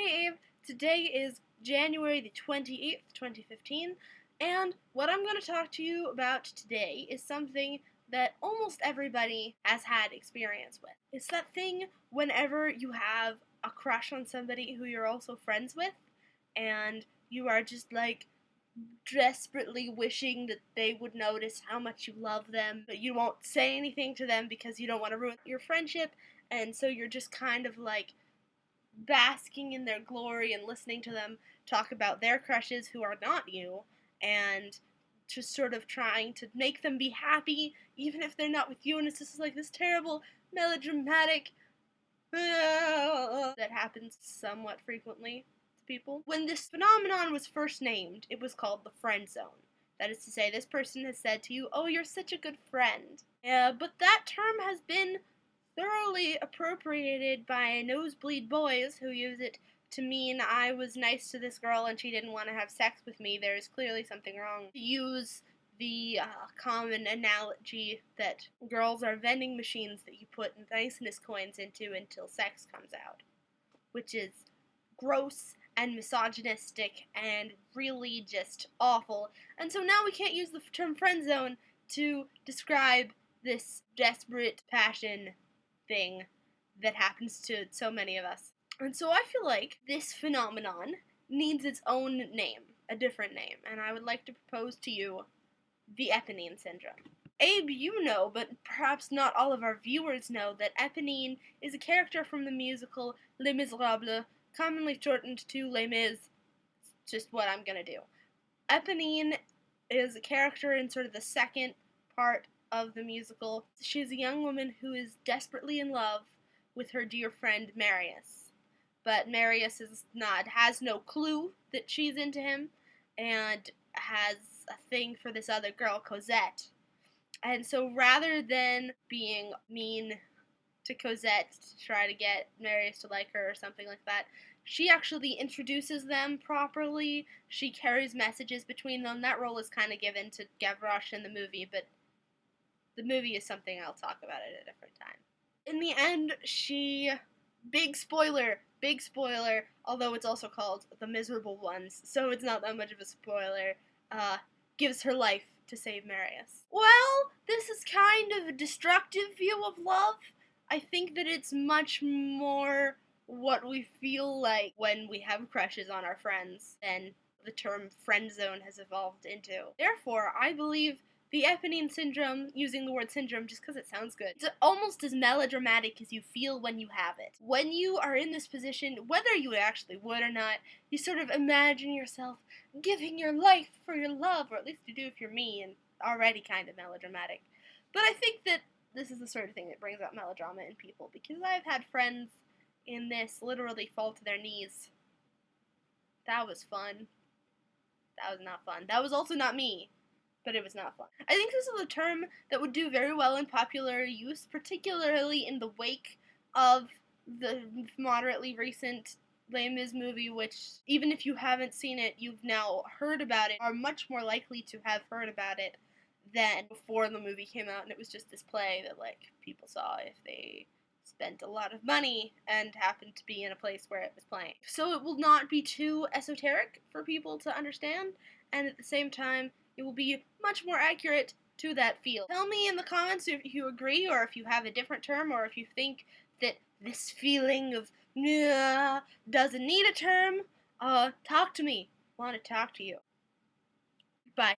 Hey Abe, today is January the 28th, 2015, and what I'm going to talk to you about today is something that almost everybody has had experience with. It's that thing whenever you have a crush on somebody who you're also friends with, and you are just like desperately wishing that they would notice how much you love them, but you won't say anything to them because you don't want to ruin your friendship, and so you're just kind of like basking in their glory and listening to them talk about their crushes who are not you, and just sort of trying to make them be happy even if they're not with you, and it's just like this terrible melodramatic that happens somewhat frequently to people. When this phenomenon was first named, it was called the friend zone. That is to say, this person has said to you, "Oh, you're such a good friend." But that term has been thoroughly appropriated by nosebleed boys who use it to mean I was nice to this girl and she didn't want to have sex with me. There is clearly something wrong. To use the common analogy that girls are vending machines that you put niceness coins into until sex comes out, which is gross and misogynistic and really just awful. And so now we can't use the term friend zone to describe this desperate passion thing that happens to so many of us. And so I feel like this phenomenon needs its own name, a different name, and I would like to propose to you the Eponine Syndrome. Abe, you know, but perhaps not all of our viewers know, that Eponine is a character from the musical Les Miserables, commonly shortened to Les Mis. It's just what I'm gonna do. Eponine is a character in sort of the second part of the musical. She is a young woman who is desperately in love with her dear friend Marius. But Marius has no clue that she's into him, and has a thing for this other girl, Cosette. And so rather than being mean to Cosette to try to get Marius to like her or something like that, she actually introduces them properly. She carries messages between them. That role is kind of given to Gavroche in the movie, but the movie is something I'll talk about at a different time. In the end, big spoiler, although it's also called The Miserable Ones, so it's not that much of a spoiler, gives her life to save Marius. Well, this is kind of a destructive view of love. I think that it's much more what we feel like when we have crushes on our friends than the term friend zone has evolved into. Therefore, I believe the Eponine Syndrome, using the word syndrome just because it sounds good, it's almost as melodramatic as you feel when you have it. When you are in this position, whether you actually would or not, you sort of imagine yourself giving your life for your love, or at least you do if you're me, and already kind of melodramatic. But I think that this is the sort of thing that brings out melodrama in people, because I've had friends in this literally fall to their knees. That was fun. That was not fun. That was also not me, but it was not fun. I think this is a term that would do very well in popular use, particularly in the wake of the moderately recent Les Mis movie, which, even if you haven't seen it, you've now heard about it, are much more likely to have heard about it than before the movie came out, and it was just this play that, like, people saw if they spent a lot of money and happened to be in a place where it was playing. So it will not be too esoteric for people to understand, and at the same time, it will be much more accurate to that feel. Tell me in the comments if you agree, or if you have a different term, or if you think that this feeling of doesn't need a term. Talk to me. I want to talk to you. Bye.